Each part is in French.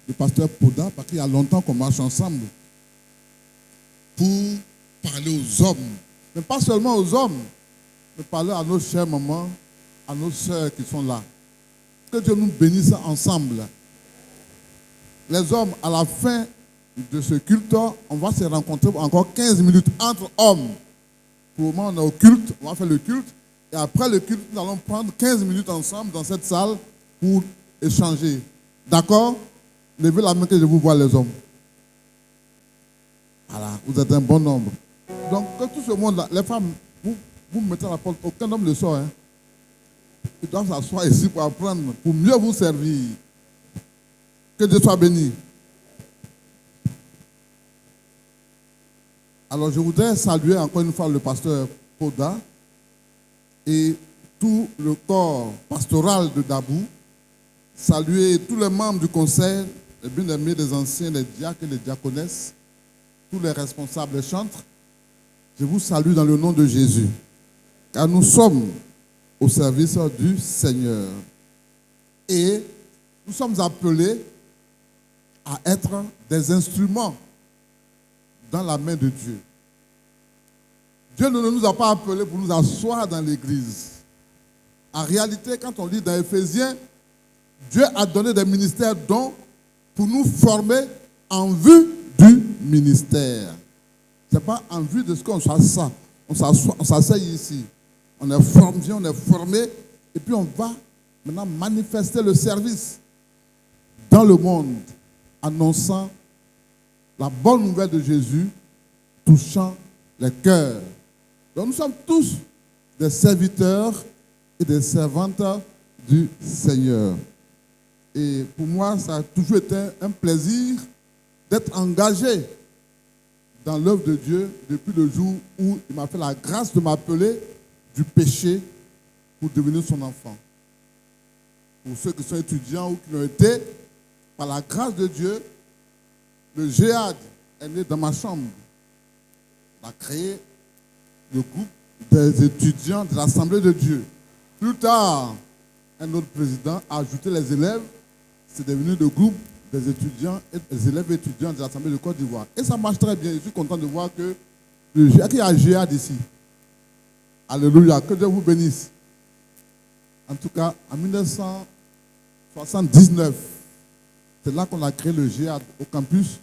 le pasteur Poda, parce qu'il y a longtemps qu'on marche ensemble pour parler aux hommes. Mais pas seulement aux hommes, mais parler à nos chères mamans, à nos sœurs qui sont là. Que Dieu nous bénisse ensemble. Les hommes, à la fin de ce culte, on va se rencontrer pour encore 15 minutes entre hommes. Pour le moment, on est au culte, on va faire le culte. Et après le culte, nous allons prendre 15 minutes ensemble dans cette salle pour échanger. D'accord? Levez la main que je vous vois, les hommes. Voilà, vous êtes un bon nombre. Donc, que tout ce monde-là, les femmes, vous mettez à la porte, aucun homme ne sort. Hein. Ils doivent s'asseoir ici pour apprendre, pour mieux vous servir. Que Dieu soit béni. Alors, je voudrais saluer encore une fois le pasteur Poda et tout le corps pastoral de Dabou. Saluer tous les membres du conseil, les bien-aimés, les anciens, les diacres et les diaconesses, tous les responsables, les chantres. Je vous salue dans le nom de Jésus, car nous sommes au service du Seigneur. Et nous sommes appelés à être des instruments dans la main de Dieu. Dieu ne nous a pas appelés pour nous asseoir dans l'église. En réalité, quand on lit dans Éphésiens, Dieu a donné des ministères dons pour nous former en vue du ministère. Ce n'est pas en vue de ce qu'on s'assoit. On s'asseye ici. On est formé, et puis on va maintenant manifester le service dans le monde, annonçant la bonne nouvelle de Jésus, touchant les cœurs. Donc nous sommes tous des serviteurs et des servantes du Seigneur. Et pour moi, ça a toujours été un plaisir d'être engagé dans l'œuvre de Dieu depuis le jour où il m'a fait la grâce de m'appeler du péché pour devenir son enfant. Pour ceux qui sont étudiants ou qui l'ont été, par la grâce de Dieu, le GEAD est né dans ma chambre. On a créé le groupe des étudiants de l'Assemblée de Dieu. Plus tard, un autre président a ajouté les élèves. C'est devenu le groupe des étudiants et des élèves étudiants de l'Assemblée de Côte d'Ivoire. Et ça marche très bien. Je suis content de voir que le GEAD, il y a un GEAD ici. Alléluia. Que Dieu vous bénisse. En tout cas, en 1979, c'est là qu'on a créé le GEAD au campus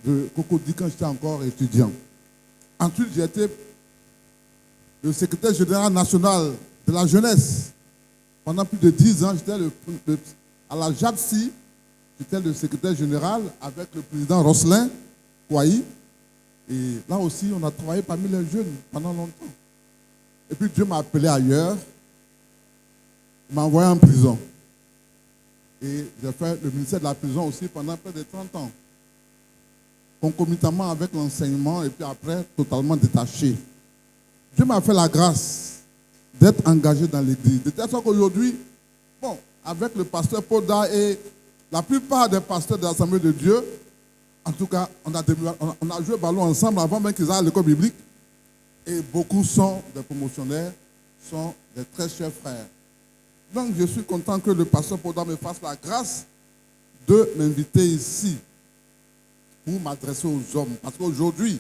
de Cocody quand j'étais encore étudiant. Ensuite, j'ai été le secrétaire général national de la jeunesse. Pendant plus de 10 ans, j'étais à la JADSI, j'étais le secrétaire général avec le président Rosselin Kouaï. Et là aussi, on a travaillé parmi les jeunes pendant longtemps. Et puis Dieu m'a appelé ailleurs. Il m'a envoyé en prison. Et j'ai fait le ministère de la prison aussi pendant près de 30 ans. Concomitamment avec l'enseignement et puis après, totalement détaché. Dieu m'a fait la grâce d'être engagé dans l'église. De telle sorte qu'aujourd'hui, bon, avec le pasteur Poda et la plupart des pasteurs de l'Assemblée de Dieu, en tout cas, on a joué ballon ensemble avant même qu'ils aillent à l'école biblique. Et beaucoup sont des promotionnaires, sont des très chers frères. Donc, je suis content que le pasteur Poda me fasse la grâce de m'inviter ici pour m'adresser aux hommes. Parce qu'aujourd'hui,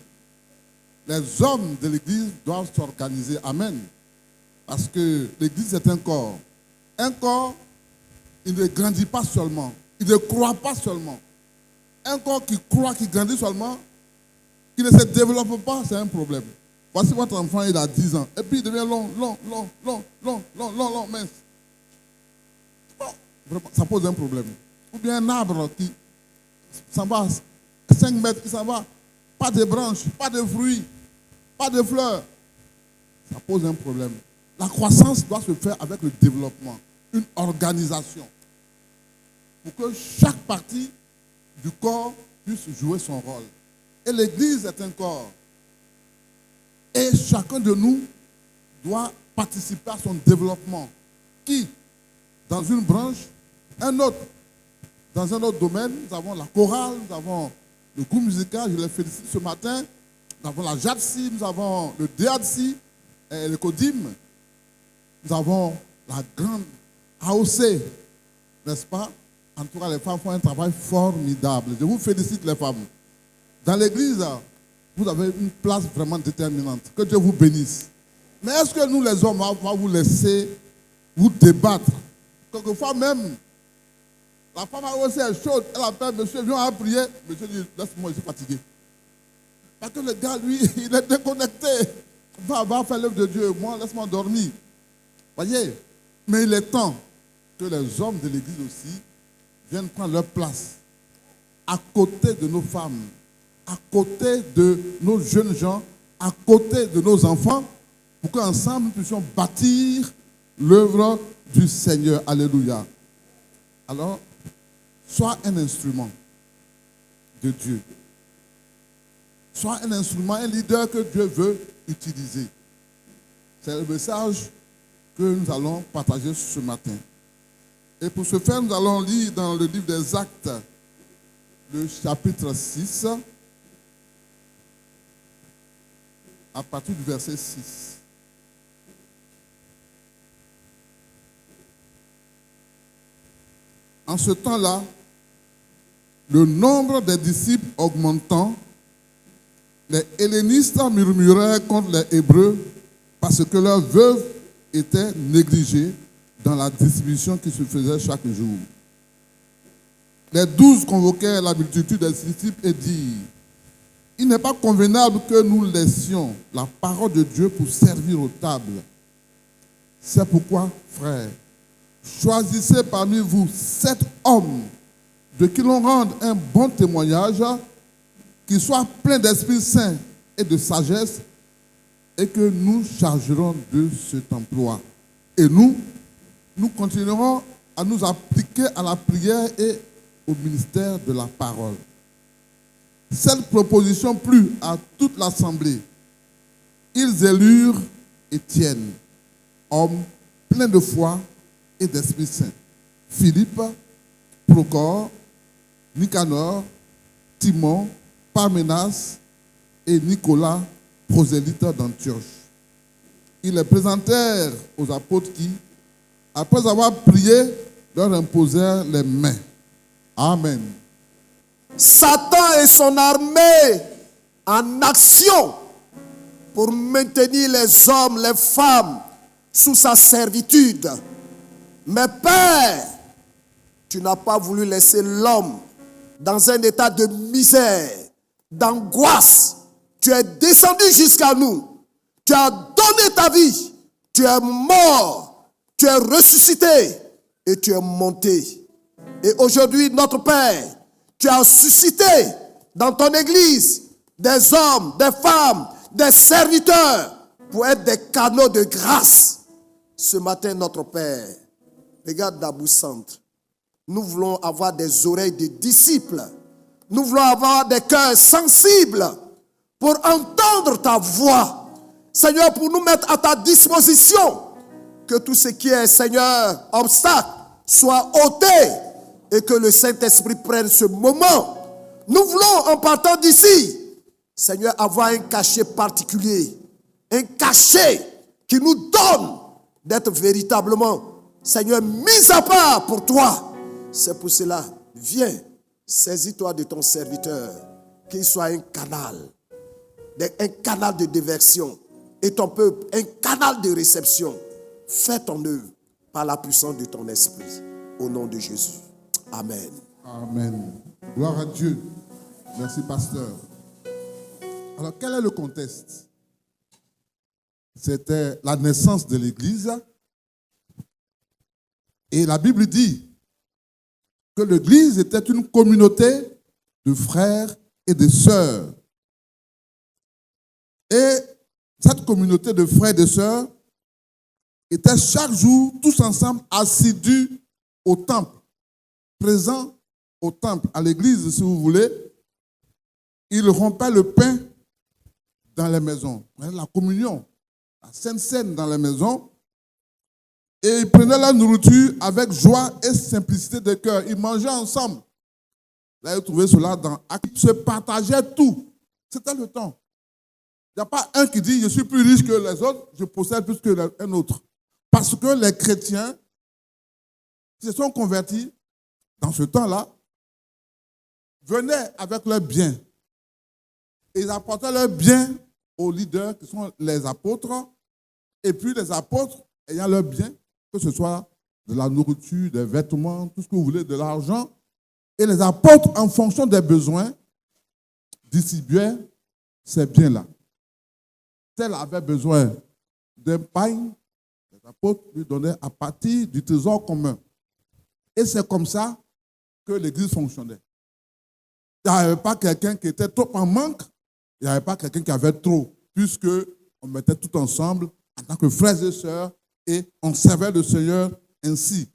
les hommes de l'église doivent s'organiser. Amen. Parce que l'église est un corps. Un corps, il ne grandit pas seulement. Il ne croit pas seulement. Un corps qui croit, qui grandit seulement, qui ne se développe pas, c'est un problème. Voici votre enfant, il a 10 ans. Et puis il devient long, mince. Vraiment, ça pose un problème. Ou bien un arbre qui s'en va 5 mètres, qui s'en va. Pas de branches, pas de fruits, pas de fleurs. Ça pose un problème. La croissance doit se faire avec le développement, une organisation. Pour que chaque partie du corps puisse jouer son rôle. Et l'Église est un corps. Et chacun de nous doit participer à son développement. Qui, dans une branche, un autre. Dans un autre domaine, nous avons la chorale, nous avons le groupe musical, je les félicite ce matin. Nous avons la JADSI, nous avons le DADSI, et le CODIM. Nous avons la grande AOC, n'est-ce pas? En tout cas, les femmes font un travail formidable. Je vous félicite, les femmes. Dans l'église, vous avez une place vraiment déterminante. Que Dieu vous bénisse. Mais est-ce que nous, les hommes, on va vous laisser vous débattre? Quelquefois même, la femme aussi est chaude. Elle appelle monsieur, viens à prier. Monsieur dit, laisse-moi, je suis fatigué. Parce que le gars, lui, il est déconnecté. Va faire l'œuvre de Dieu. Moi, laisse-moi dormir. Voyez? Mais il est temps que les hommes de l'église aussi viennent prendre leur place à côté de nos femmes, à côté de nos jeunes gens, à côté de nos enfants, pour qu'ensemble nous puissions bâtir l'œuvre du Seigneur. Alléluia. Alors, sois un instrument de Dieu. Sois un instrument, un leader que Dieu veut utiliser. C'est le message que nous allons partager ce matin. Et pour ce faire, nous allons lire dans le livre des Actes, le chapitre 6, à partir du verset 6. En ce temps-là, le nombre des disciples augmentant, les hellénistes murmuraient contre les Hébreux parce que leurs veuves étaient négligées dans la distribution qui se faisait chaque jour. Les 12 convoquèrent la multitude des disciples et dirent: il n'est pas convenable que nous laissions la parole de Dieu pour servir aux tables. C'est pourquoi, frères, choisissez parmi vous 7 hommes de qui l'on rende un bon témoignage, qui soient pleins d'Esprit Saint et de sagesse, et que nous chargerons de cet emploi. Et nous continuerons à nous appliquer à la prière et au ministère de la parole. Cette proposition plut à toute l'assemblée. Ils élurent Étienne, homme plein de foi et d'Esprit Saint, Philippe, Procor, Nicanor, Timon, Parménas et Nicolas, prosélyte d'Antioche. Ils les présentèrent aux apôtres qui, après avoir prié, leur imposèrent les mains. Amen. Satan et son armée en action pour maintenir les hommes, les femmes sous sa servitude. Mais Père, tu n'as pas voulu laisser l'homme dans un état de misère, d'angoisse. Tu es descendu jusqu'à nous. Tu as donné ta vie. Tu es mort. Tu es ressuscité. Et tu es monté. Et aujourd'hui, notre Père, tu as suscité dans ton église des hommes, des femmes, des serviteurs pour être des canaux de grâce. Ce matin, notre Père, regarde Dabou Centre. Nous voulons avoir des oreilles de disciples. Nous voulons avoir des cœurs sensibles pour entendre ta voix. Seigneur, pour nous mettre à ta disposition, que tout ce qui est, Seigneur, obstacle, soit ôté et que le Saint-Esprit prenne ce moment. Nous voulons, en partant d'ici, Seigneur, avoir un cachet particulier, un cachet qui nous donne d'être véritablement, Seigneur, mis à part pour toi. C'est pour cela, viens, saisis-toi de ton serviteur, qu'il soit un canal de déversion, et ton peuple, un canal de réception. Fais ton œuvre par la puissance de ton esprit. Au nom de Jésus. Amen. Amen. Gloire à Dieu. Merci, pasteur. Alors, quel est le contexte? C'était la naissance de l'Église. Et la Bible dit que l'Église était une communauté de frères et de sœurs. Et cette communauté de frères et de sœurs était chaque jour, tous ensemble, assidus au temple, présents au temple, à l'église, si vous voulez. Ils rompaient le pain dans les maisons, la communion, la Sainte Seine dans les maisons, et ils prenaient la nourriture avec joie et simplicité de cœur. Ils mangeaient ensemble. Là, ils trouvaient cela dans Actes. Ils se partageaient tout. C'était le temps. Il n'y a pas un qui dit, je suis plus riche que les autres, je possède plus qu'un autre. Parce que les chrétiens se sont convertis dans ce temps-là, venaient avec leurs biens. Et ils apportaient leurs biens aux leaders qui sont les apôtres. Et puis les apôtres, ayant leurs biens, que ce soit de la nourriture, des vêtements, tout ce que vous voulez, de l'argent, et les apôtres, en fonction des besoins, distribuaient ces biens-là. Tel avait besoin d'un pain, les apôtres lui donnaient à partir du trésor commun. Et c'est comme ça que l'Église fonctionnait. Il n'y avait pas quelqu'un qui était trop en manque, il n'y avait pas quelqu'un qui avait trop, puisque on mettait tout ensemble en tant que frères et sœurs et on servait le Seigneur ainsi.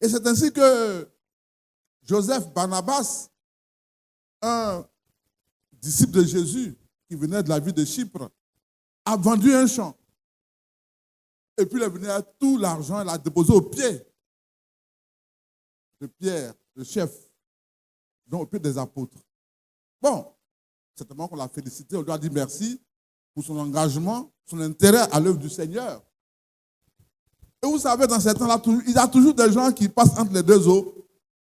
Et c'est ainsi que Joseph Barnabas, un disciple de Jésus qui venait de la ville de Chypre, a vendu un champ. Et puis il est venu à tout l'argent, il l'a déposé aux pieds de Pierre, le chef, donc aux pieds des apôtres. Bon, certainement qu'on l'a félicité, on lui a dit merci pour son engagement, son intérêt à l'œuvre du Seigneur. Et vous savez, dans ces temps-là, il y a toujours des gens qui passent entre les deux eaux.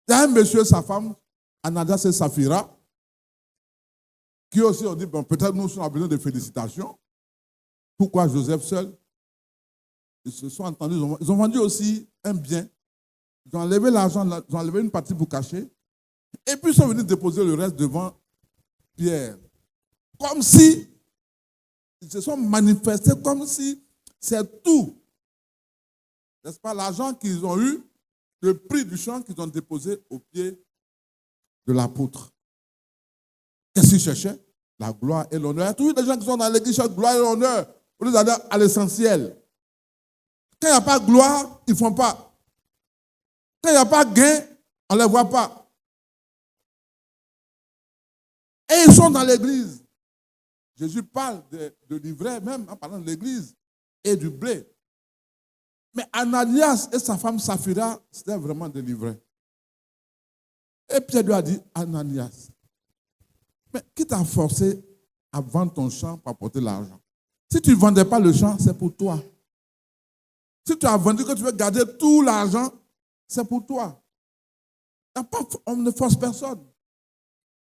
Il y a un monsieur et sa femme, Ananias et Saphira, qui aussi ont dit, bon, peut-être nous avons besoin de félicitations. Pourquoi Joseph seul? Ils se sont entendus, ils ont vendu aussi un bien. Ils ont enlevé l'argent, ils ont enlevé une partie pour cacher. Et puis ils sont venus déposer le reste devant Pierre. Comme si, ils se sont manifestés comme si c'est tout. N'est-ce pas l'argent qu'ils ont eu, le prix du champ qu'ils ont déposé au pied de l'apôtre. Qu'est-ce qu'ils cherchaient? La gloire et l'honneur. Il y a toujours des gens qui sont dans l'église, cherchent gloire et l'honneur. Au lieu d'aller à l'essentiel. Quand il n'y a pas de gloire, ils ne font pas. Quand il n'y a pas de gain, on ne les voit pas. Et ils sont dans l'église. Jésus parle de l'ivraie, même en parlant de l'église, et du blé. Mais Ananias et sa femme Saphira, c'était vraiment des livrets. Et Pierre lui a dit, Ananias, mais qui t'a forcé à vendre ton champ pour apporter l'argent? Si tu ne vendais pas le champ, c'est pour toi. Si tu as vendu que tu veux garder tout l'argent, c'est pour toi. On ne force personne.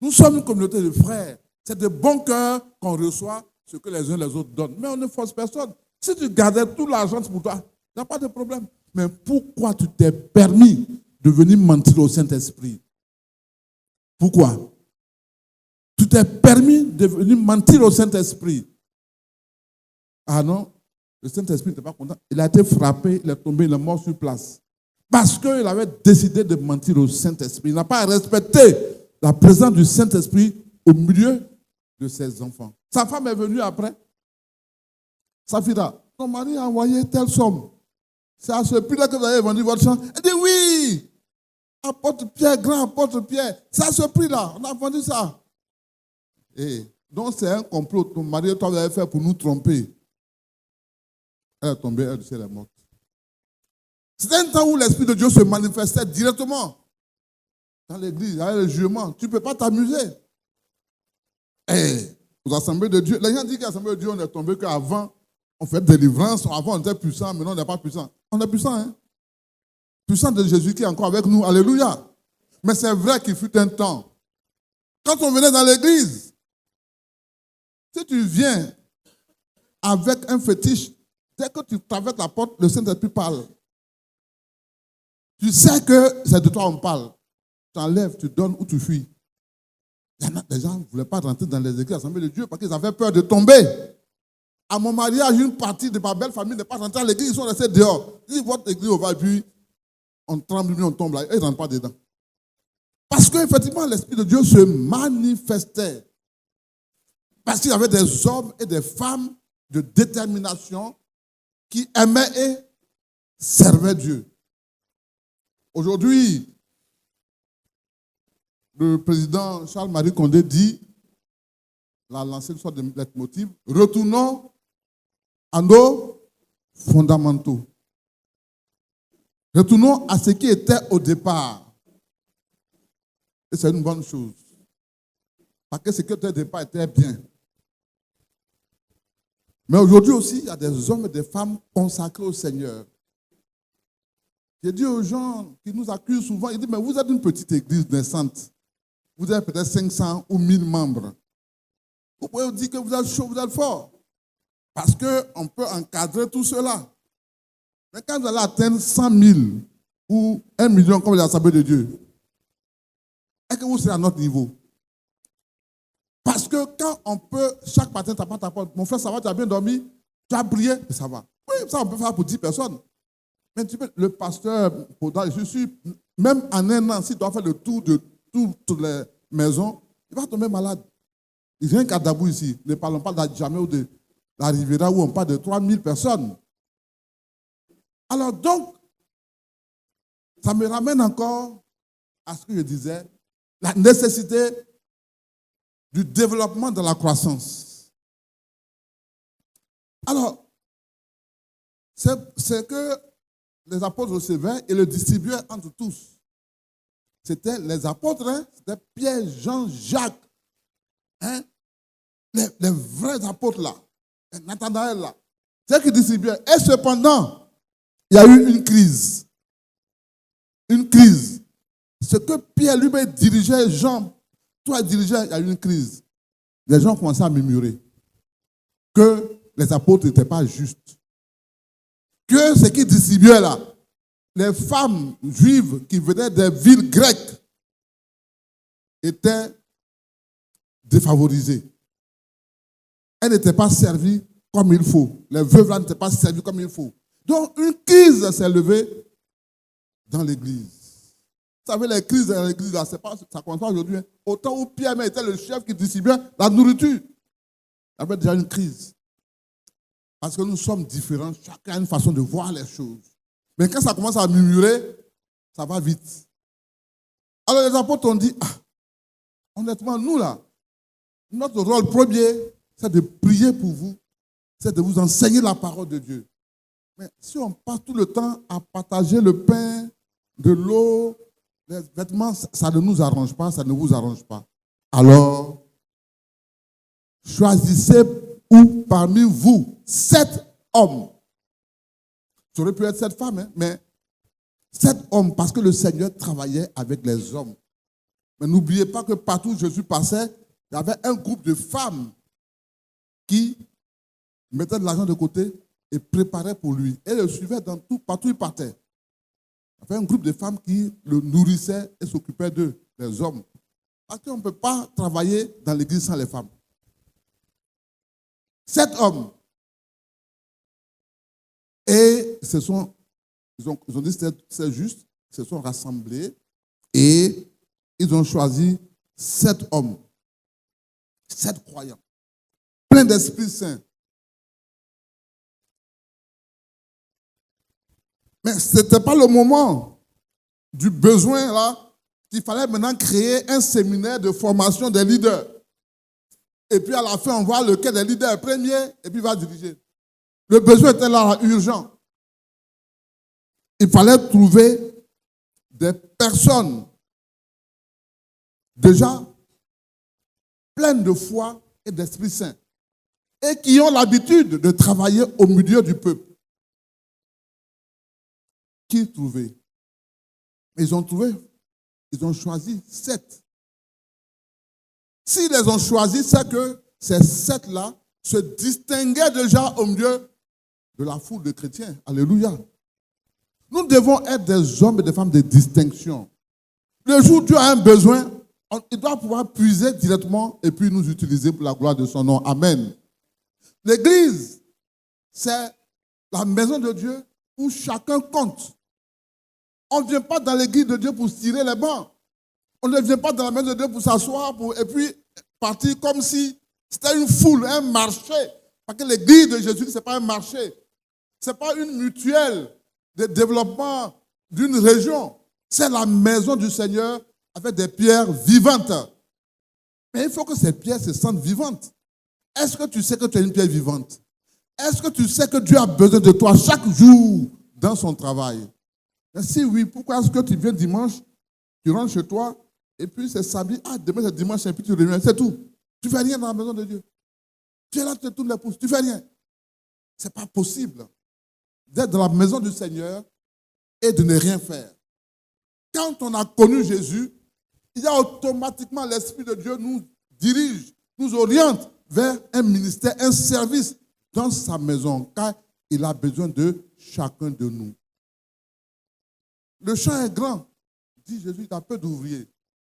Nous sommes une communauté de frères. C'est de bon cœur qu'on reçoit ce que les uns les autres donnent. Mais on ne force personne. Si tu gardais tout l'argent, c'est pour toi. Il n'y a pas de problème. Mais pourquoi tu t'es permis de venir mentir au Saint-Esprit? Pourquoi? Tu t'es permis de venir mentir au Saint-Esprit. Ah non, le Saint-Esprit n'était pas content. Il a été frappé, il est tombé, il est mort sur place. Parce qu'il avait décidé de mentir au Saint-Esprit. Il n'a pas respecté la présence du Saint-Esprit au milieu de ses enfants. Sa femme est venue après. Saphira, ton mari a envoyé telle somme. C'est à ce prix-là que vous avez vendu votre champ. Elle dit oui. Apôtre Pierre, grand apôtre Pierre. C'est à ce prix-là. On a vendu ça. Et donc c'est un complot. Ton mari et toi vous avez fait pour nous tromper. Elle est tombée, elle est morte. C'était un temps où l'Esprit de Dieu se manifestait directement dans l'église, avec le jugement. Tu ne peux pas t'amuser. Et aux assemblées de Dieu, les gens disent qu'à l'assemblée de Dieu, on est tombé qu'avant, on fait délivrance. Avant, on était puissant, maintenant, on n'est pas puissant. On est puissant, hein? Puissant de Jésus qui est encore avec nous. Alléluia. Mais c'est vrai qu'il fut un temps. Quand on venait dans l'église, si tu viens avec un fétiche, dès que tu traverses la porte, le Saint-Esprit parle. Tu sais que c'est de toi on parle. Tu enlèves, tu donnes ou tu fuis. Il y en a des gens qui ne voulaient pas rentrer dans les églises assemblées de Dieu parce qu'ils avaient peur de tomber. À mon mariage, une partie de ma belle famille n'est pas rentrée à l'église, ils sont restés dehors. Si votre église va et puis on tremble, on tombe là, ils ne rentrent pas dedans. Parce qu'effectivement, l'Esprit de Dieu se manifestait. Parce qu'il y avait des hommes et des femmes de détermination qui aimaient et servaient Dieu. Aujourd'hui, le président Charles-Marie Condé dit, il a lancé une sorte de leitmotiv, retournons à nos fondamentaux. Retournons à ce qui était au départ. Et c'est une bonne chose. Parce que ce qui était au départ était bien. Mais aujourd'hui aussi, il y a des hommes et des femmes consacrés au Seigneur J'ai dit aux gens qui nous accusent souvent, ils disent, mais vous êtes une petite église naissante. Vous avez peut-être 500 ou 1000 membres. Vous pouvez vous dire que vous êtes chaud, vous êtes fort. Parce qu'on peut encadrer tout cela. Mais quand vous allez atteindre 100 000 ou 1 million comme l'Assemblée de Dieu, est-ce que vous serez à notre niveau? Parce que quand on peut, chaque matin, taper ta porte, mon frère, ça va, tu as bien dormi, tu as prié, et ça va. Oui, ça on peut faire pour 10 personnes. Mais tu peux, le pasteur, je suis, même en un an, s'il doit faire le tour de toutes les maisons, il va tomber malade. Il vient qu'à Dabou ici, ne parlons pas d'Adjamé ou de la Riviera où on parle de 3000 personnes. Alors donc, ça me ramène encore à ce que je disais, la nécessité du développement de la croissance. Alors, c'est que les apôtres recevaient et le distribuaient entre tous. C'était les apôtres, hein? C'était Pierre, Jean, Jacques, hein? Les vrais apôtres là, Nathanaël là. C'est eux qui distribuaient. Et cependant, il y a eu une crise. Une crise. Ce que Pierre lui-même dirigeait, Jean, toi dirigeais, il y a eu une crise. Les gens commençaient à murmurer que les apôtres n'étaient pas justes. Que ce qu'ils distribuaient là, les femmes juives qui venaient des villes grecques étaient défavorisées. Elles n'étaient pas servies comme il faut. Les veuves là n'étaient pas servies comme il faut. Donc une crise s'est levée dans l'église. Vous savez, les crises dans l'église là, ça commence pas aujourd'hui. Hein. Au temps où Pierre était le chef qui distribuait la nourriture, il y avait déjà une crise. Parce que nous sommes différents, chacun a une façon de voir les choses. Mais quand ça commence à murmurer, ça va vite. Alors les apôtres ont dit, honnêtement, nous là, notre rôle premier, c'est de prier pour vous, c'est de vous enseigner la parole de Dieu. Mais si on passe tout le temps à partager le pain, de l'eau, les vêtements, ça ne nous arrange pas, ça ne vous arrange pas. Alors, choisissez parmi vous 7 hommes. Ça aurait pu être 7 femmes, hein, mais 7 hommes, parce que le Seigneur travaillait avec les hommes. Mais n'oubliez pas que partout où Jésus passait, il y avait un groupe de femmes qui mettaient de l'argent de côté et préparaient pour lui. Et le suivaient partout où il partait. Il y avait un groupe de femmes qui le nourrissaient et s'occupaient d'eux, les hommes. Parce qu'on ne peut pas travailler dans l'église sans les femmes. 7 hommes. Et ils ont dit que c'est juste, ils se sont rassemblés et ils ont choisi 7 hommes, 7 croyants, pleins d'Esprit Saint. Mais ce n'était pas le moment du besoin là, qu'il fallait maintenant créer un séminaire de formation des leaders. Et puis à la fin, on voit lequel des leaders est premier et puis il va diriger. Le besoin était là, urgent. Il fallait trouver des personnes déjà pleines de foi et d'Esprit Saint et qui ont l'habitude de travailler au milieu du peuple. Qui trouver? Ils ont choisi 7. S'ils les ont choisis, c'est que ces 7-là se distinguaient déjà au milieu de la foule de chrétiens. Alléluia. Nous devons être des hommes et des femmes de distinction. Le jour où Dieu a un besoin, il doit pouvoir puiser directement et puis nous utiliser pour la gloire de son nom. Amen. L'église, c'est la maison de Dieu où chacun compte. On ne vient pas dans l'église de Dieu pour tirer les bancs. On ne vient pas dans la maison de Dieu pour s'asseoir et puis partir comme si c'était une foule, un marché. Parce que l'église de Jésus, ce n'est pas un marché. Ce n'est pas une mutuelle de développement d'une région. C'est la maison du Seigneur avec des pierres vivantes. Mais il faut que ces pierres se sentent vivantes. Est-ce que tu sais que tu es une pierre vivante? Est-ce que tu sais que Dieu a besoin de toi chaque jour dans son travail? Et si oui, pourquoi est-ce que tu viens dimanche, tu rentres chez toi, et puis c'est samedi, demain c'est dimanche, et puis tu reviens, c'est tout. Tu ne fais rien dans la maison de Dieu. Tu es là, tu te tournes les pouces, tu ne fais rien. Ce n'est pas possible d'être dans la maison du Seigneur et de ne rien faire. Quand on a connu Jésus, il y a automatiquement l'Esprit de Dieu nous dirige, nous oriente vers un ministère, un service dans sa maison, car il a besoin de chacun de nous. Le champ est grand, dit Jésus, il a peu d'ouvriers.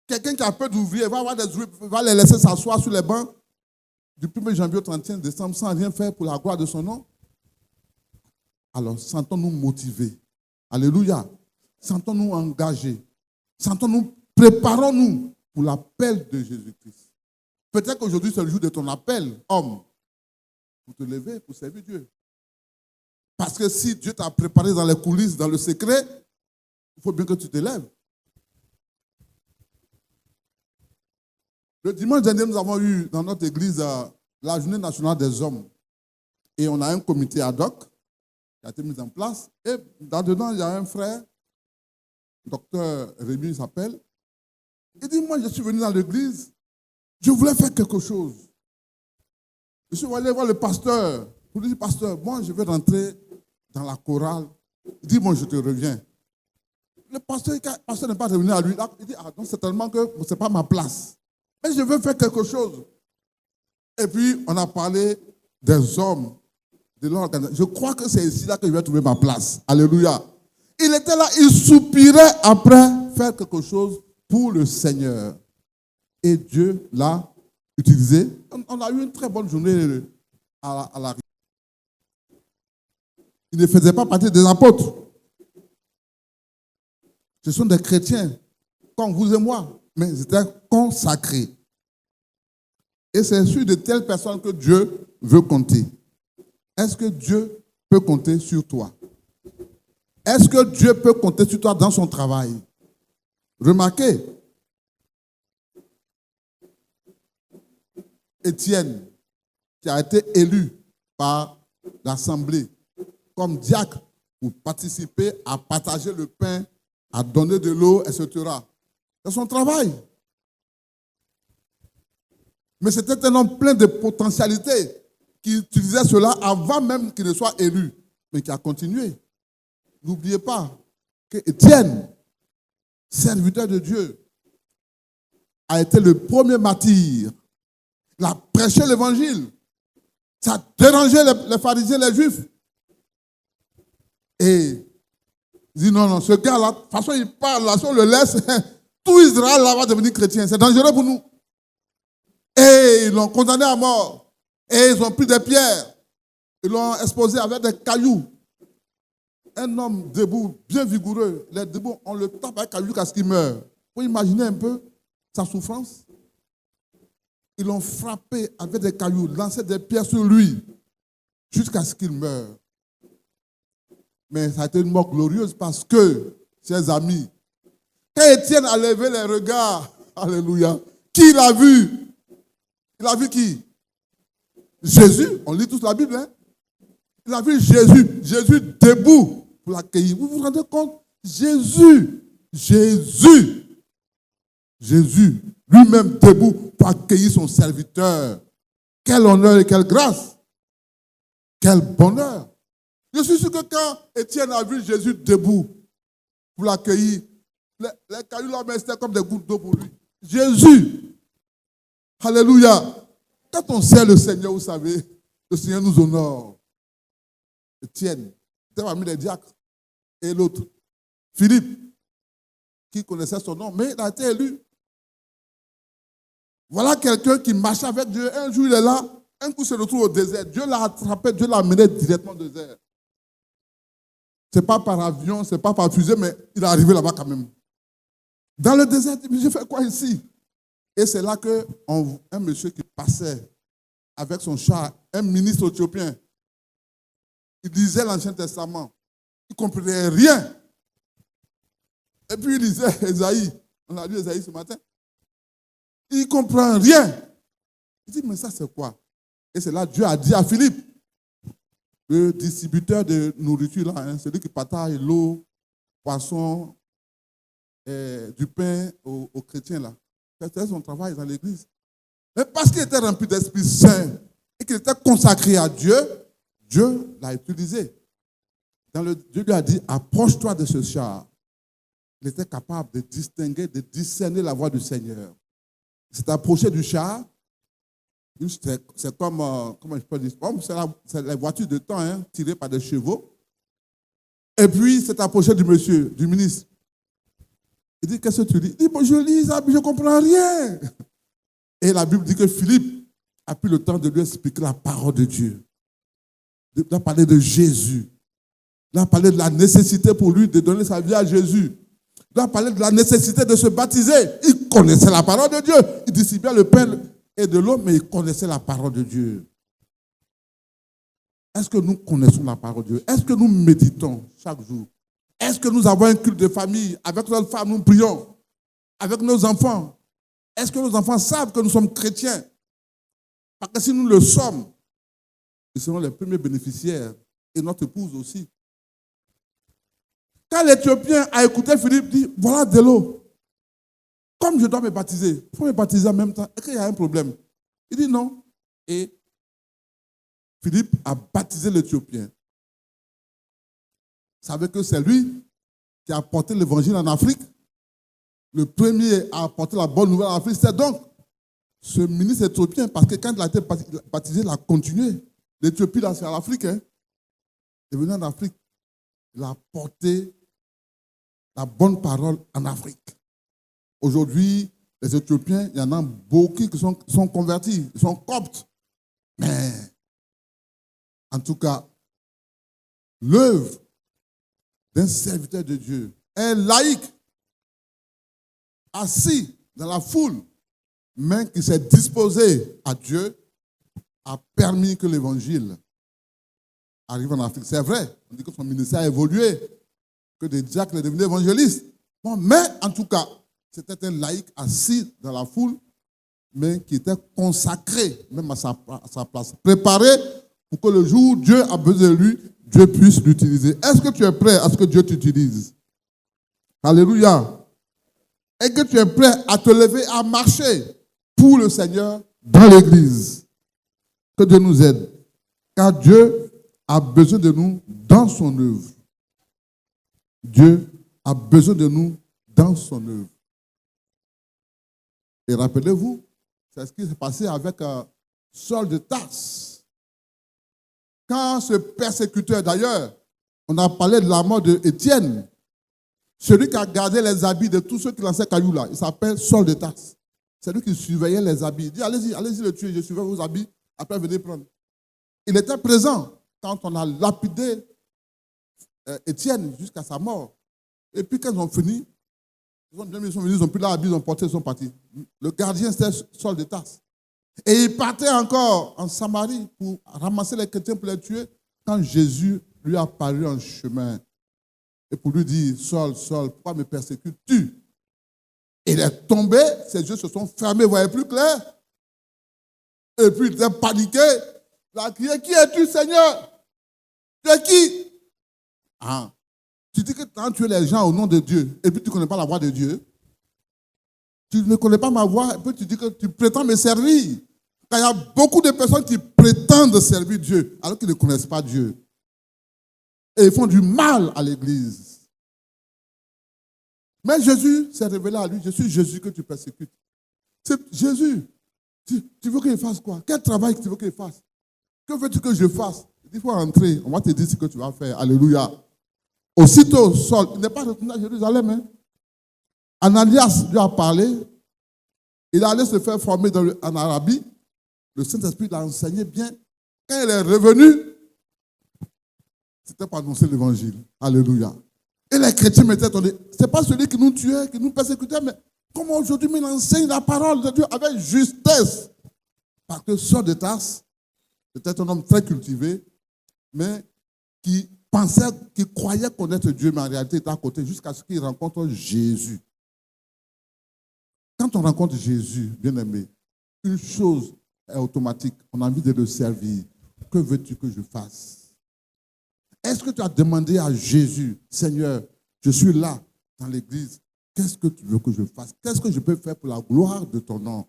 Quelqu'un qui a peu d'ouvriers va avoir des ouvriers, va les laisser s'asseoir sur les bancs du 1er janvier au 31 décembre sans rien faire pour la gloire de son nom. Alors, sentons-nous motivés. Alléluia. Sentons-nous engagés. Sentons-nous, préparons-nous pour l'appel de Jésus-Christ. Peut-être qu'aujourd'hui, c'est le jour de ton appel, homme, pour te lever, pour servir Dieu. Parce que si Dieu t'a préparé dans les coulisses, dans le secret, il faut bien que tu te lèves. Le dimanche dernier, nous avons eu dans notre église la journée nationale des hommes. Et on a un comité ad hoc qui a été mis en place. Et là-dedans, il y a un frère, docteur Rémi s'appelle. Il dit, moi, je suis venu dans l'église, je voulais faire quelque chose. Je suis allé voir le pasteur. Je lui ai dit, pasteur, moi, je vais rentrer dans la chorale. Il dit, moi, je te reviens. Le pasteur n'est pas revenu à lui. Il dit, ah, donc c'est tellement que ce n'est pas ma place. Mais je veux faire quelque chose. Et puis, on a parlé des hommes, de l'organisation. Je crois que c'est ici là que je vais trouver ma place. Alléluia. Il était là, il soupirait après faire quelque chose pour le Seigneur. Et Dieu l'a utilisé. On a eu une très bonne journée à la rivière. Il ne faisait pas partie des apôtres. Ce sont des chrétiens, comme vous et moi, mais ils étaient consacrés. Et c'est sur de telles personnes que Dieu veut compter. Est-ce que Dieu peut compter sur toi? Est-ce que Dieu peut compter sur toi dans son travail? Remarquez, Étienne, qui a été élu par l'Assemblée comme diacre pour participer à partager le pain, à donner de l'eau, etc. C'est son travail. Mais c'était un homme plein de potentialités qui utilisait cela avant même qu'il ne soit élu, mais qui a continué. N'oubliez pas que Étienne, serviteur de Dieu, a été le premier martyr. Il a prêché l'évangile. Ça a dérangé les pharisiens, les juifs. Et il dit non, ce gars-là, de toute façon, il parle, là, si on le laisse, tout Israël là va devenir chrétien. C'est dangereux pour nous. Et ils l'ont condamné à mort. Et ils ont pris des pierres. Ils l'ont exposé avec des cailloux. Un homme debout, bien vigoureux. Les debout, on le tape avec cailloux jusqu'à ce qu'il meure. Vous imaginez un peu sa souffrance? Ils l'ont frappé avec des cailloux, lancé des pierres sur lui, jusqu'à ce qu'il meure. Mais ça a été une mort glorieuse parce que, chers amis, quand Étienne a levé les regards, alléluia, qui l'a vu? Il a vu qui? Jésus. On lit tous la Bible, hein? Il a vu Jésus. Jésus debout pour l'accueillir. Vous vous rendez compte? Jésus lui-même debout pour accueillir son serviteur. Quel honneur et quelle grâce. Quel bonheur. Je suis sûr que quand Étienne a vu Jésus debout pour l'accueillir, les cailloux là, c'était comme des gouttes d'eau pour lui. Jésus. Alléluia. Quand on sert le Seigneur, vous savez, le Seigneur nous honore. Étienne, c'était parmi les diacres. Et l'autre, Philippe, qui connaissait son nom, mais il a été élu. Voilà quelqu'un qui marchait avec Dieu. Un jour, il est là. Un coup, il se retrouve au désert. Dieu l'a attrapé, Dieu l'a amené directement au désert. Ce n'est pas par avion, ce n'est pas par fusée, mais il est arrivé là-bas quand même. Dans le désert, il dit, je fais quoi ici? Et c'est là qu'un monsieur qui passait avec son char, un ministre éthiopien, il lisait l'Ancien Testament. Il ne comprenait rien. Et puis il lisait Ésaïe. On a lu Ésaïe ce matin. Il ne comprend rien. Il dit, mais ça c'est quoi? Et c'est là que Dieu a dit à Philippe, le distributeur de nourriture, là, hein, celui qui partage l'eau, poisson, du pain aux chrétiens. Là. C'était son travail dans l'église. Mais parce qu'il était rempli d'Esprit Saint et qu'il était consacré à Dieu, Dieu l'a utilisé Dieu lui a dit, approche-toi de ce char. Il était capable de distinguer, de discerner la voix du Seigneur. Il s'est approché du char. C'est comme, comment je peux dire, c'est la voiture de temps, hein, tirée par des chevaux. Et puis, il s'est approché du monsieur, du ministre. Il dit, qu'est-ce que tu lis? Il dit, bon, je lis ça, mais je ne comprends rien. Et la Bible dit que Philippe a pris le temps de lui expliquer la parole de Dieu. Il a parlé de Jésus. Il a parlé de la nécessité pour lui de donner sa vie à Jésus. Il a parlé de la nécessité de se baptiser. Il connaissait la parole de Dieu. Il disait bien le pain et de l'eau, mais il connaissait la parole de Dieu. Est-ce que nous connaissons la parole de Dieu? Est-ce que nous méditons chaque jour? Est-ce que nous avons un culte de famille? Avec notre femme, nous prions. Avec nos enfants. Est-ce que nos enfants savent que nous sommes chrétiens? Parce que si nous le sommes, ils seront les premiers bénéficiaires. Et notre épouse aussi. Quand l'Éthiopien a écouté Philippe, dit, voilà de l'eau. Comme je dois me baptiser, il faut me baptiser en même temps. Est-ce qu'il y a un problème? Il dit non. Et Philippe a baptisé l'Éthiopien. Vous savez que c'est lui qui a apporté l'évangile en Afrique. Le premier à apporter la bonne nouvelle en Afrique, c'est donc ce ministre éthiopien. Parce que quand il a été baptisé, il a continué. L'Éthiopie, là, c'est en Afrique. Hein. Il est venu en Afrique. Il a apporté la bonne parole en Afrique. Aujourd'hui, les Éthiopiens, il y en a beaucoup qui sont convertis, ils sont coptes. Mais, en tout cas, l'œuvre d'un serviteur de Dieu, un laïc, assis dans la foule, mais qui s'est disposé à Dieu, a permis que l'évangile arrive en Afrique. C'est vrai, on dit que son ministère a évolué, que des diacres sont devenus évangélistes. Bon, mais en tout cas, c'était un laïc assis dans la foule, mais qui était consacré même à sa place, préparé pour que le jour où Dieu a besoin de lui, Dieu puisse l'utiliser. Est-ce que tu es prêt à ce que Dieu t'utilise? Alléluia. Est-ce que tu es prêt à te lever, à marcher pour le Seigneur dans l'église? Que Dieu nous aide. Car Dieu a besoin de nous dans son œuvre. Dieu a besoin de nous dans son œuvre. Et rappelez-vous, c'est ce qui s'est passé avec Saul de Tarse. Quand ce persécuteur, d'ailleurs, on a parlé de la mort d'Étienne, celui qui a gardé les habits de tous ceux qui lançaient cailloux là, il s'appelle Saul de Tarse. C'est lui qui surveillait les habits. Il dit, allez-y le tuer, je surveille vos habits, après venez prendre. Il était présent quand on a lapidé Étienne jusqu'à sa mort. Et puis quand ils ont fini, ils sont venus, ils ont pris leur habit, ils ont porté, ils sont partis. Le gardien, c'était Saul de Tarse. Et il partait encore en Samarie pour ramasser les chrétiens pour les tuer quand Jésus lui a paru en chemin. Et pour lui dire, Saul, Saul, pourquoi me persécutes-tu? Il est tombé, ses yeux se sont fermés, il ne voyait plus clair. Et puis il était paniqué. Il a crié, qui es-tu, Seigneur? Tu es qui? Ah. Tu dis que tu as tué les gens au nom de Dieu, et puis tu ne connais pas la voix de Dieu. Tu ne connais pas ma voix, et puis tu dis que tu prétends me servir. Car il y a beaucoup de personnes qui prétendent servir Dieu, alors qu'ils ne connaissent pas Dieu. Et ils font du mal à l'église. Mais Jésus s'est révélé à lui. Je suis Jésus que tu persécutes. C'est Jésus. Tu veux qu'il fasse quoi? Quel travail tu veux qu'il fasse? Que veux-tu que je fasse? Il faut entrer. On va te dire ce que tu vas faire. Alléluia. Aussitôt, Saul, il n'est pas retourné à Jérusalem. Hein? Ananias lui a parlé. Il allait se faire former en Arabie. Le Saint-Esprit l'a enseigné bien. Quand il est revenu, c'était pour annoncer l'évangile. Alléluia. Et les chrétiens m'étaient étonnés. Ce n'est pas celui qui nous tuait, qui nous persécutait, mais comment aujourd'hui il enseigne la parole de Dieu avec justesse. Parce que Saul de Tarse était un homme très cultivé, mais qui pensait, qui croyait connaître Dieu, mais en réalité il était à côté jusqu'à ce qu'il rencontre Jésus. Quand on rencontre Jésus, bien-aimé, une chose est automatique. On a envie de le servir. Que veux-tu que je fasse? Est-ce que tu as demandé à Jésus, Seigneur, je suis là dans l'église, qu'est-ce que tu veux que je fasse? Qu'est-ce que je peux faire pour la gloire de ton nom?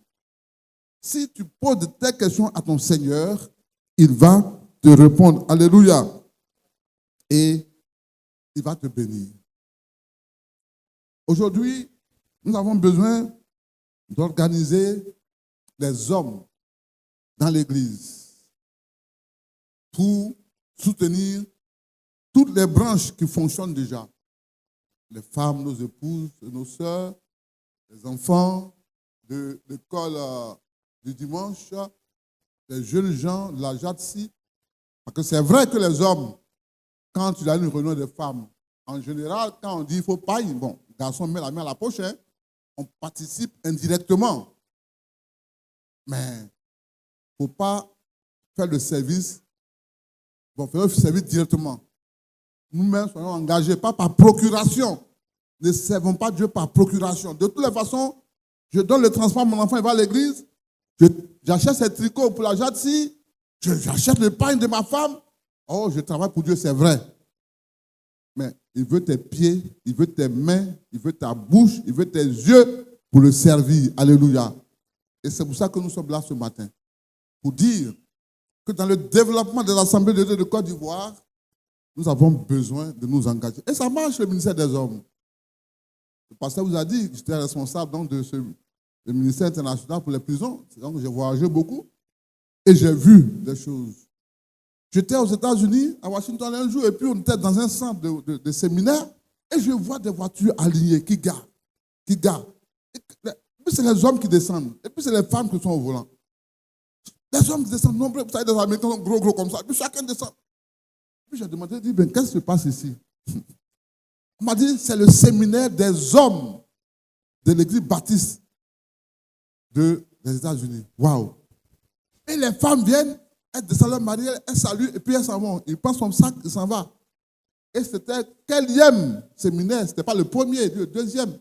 Si tu poses tes questions à ton Seigneur, il va te répondre. Alléluia. Et il va te bénir. Aujourd'hui, nous avons besoin d'organiser les hommes dans l'Église pour soutenir toutes les branches qui fonctionnent déjà. Les femmes, nos épouses, nos sœurs, les enfants de l'école du dimanche, les jeunes gens, la JATSI. Parce que c'est vrai que les hommes, quand il y a une réunion de femmes, en général, quand on dit qu'il ne faut pas, bon, le garçon met la main à la poche, hein, on participe indirectement. Mais il ne faut pas faire le service, bon, faire le service directement. Nous-mêmes soyons engagés, pas par procuration. Ne servons pas Dieu par procuration. De toutes les façons, je donne le transport à mon enfant, il va à l'église, j'achète ses tricots pour la JATSI, j'achète le pain de ma femme. Oh, je travaille pour Dieu, c'est vrai. Mais il veut tes pieds, il veut tes mains, il veut ta bouche, il veut tes yeux pour le servir. Alléluia. Et c'est pour ça que nous sommes là ce matin. Pour dire que dans le développement de l'Assemblée de Dieu de Côte d'Ivoire, nous avons besoin de nous engager. Et ça marche, le ministère des hommes. Le pasteur vous a dit que j'étais responsable donc, le ministère international pour les prisons. Donc j'ai voyagé beaucoup et j'ai vu des choses. J'étais aux États-Unis, à Washington un jour, et puis on était dans un centre de séminaire, et je vois des voitures alignées qui garent. Et puis c'est les hommes qui descendent, et puis c'est les femmes qui sont au volant. Les hommes qui descendent nombreux, vous savez, des Américains gros comme ça, et puis chacun descend. Puis j'ai demandé, j'ai dit, ben, qu'est-ce qui se passe ici? On m'a dit, c'est le séminaire des hommes de l'église baptiste des États-Unis. Waouh! Et les femmes viennent, elles descendent leur mari, elles saluent, et puis elles s'en vont. Ils prennent son sac, ils s'en vont. Et c'était quelième séminaire, ce n'était pas le premier, le deuxième.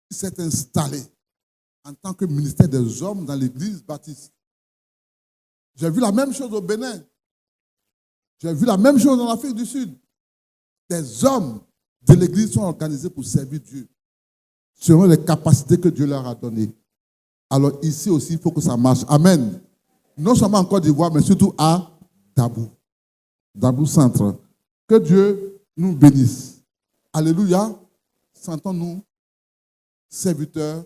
Il s'est installé en tant que ministère des hommes dans l'église baptiste. J'ai vu la même chose au Bénin. J'ai vu la même chose en Afrique du Sud. Des hommes de l'église sont organisés pour servir Dieu, selon les capacités que Dieu leur a données. Alors ici aussi, il faut que ça marche. Amen. Non seulement en Côte d'Ivoire, mais surtout à Dabou. Dabou Centre. Que Dieu nous bénisse. Alléluia. Sentons-nous serviteurs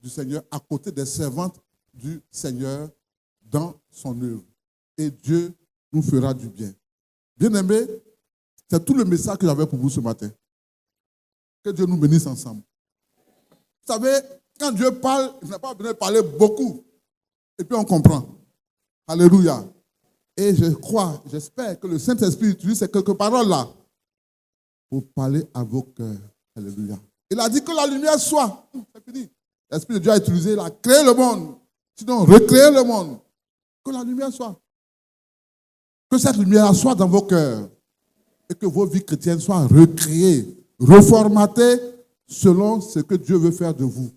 du Seigneur à côté des servantes du Seigneur dans son œuvre. Et Dieu nous fera du bien. Bien-aimés, c'est tout le message que j'avais pour vous ce matin. Que Dieu nous bénisse ensemble. Vous savez, quand Dieu parle, il n'a pas besoin de parler beaucoup. Et puis on comprend. Alléluia. Et je crois, j'espère que le Saint-Esprit utilise ces quelques paroles-là pour parler à vos cœurs. Alléluia. Il a dit que la lumière soit. C'est fini. L'Esprit de Dieu a utilisé, il a créé le monde. Sinon, recréer le monde. Que la lumière soit. Que cette lumière soit dans vos cœurs. Et que vos vies chrétiennes soient recréées, reformatées selon ce que Dieu veut faire de vous.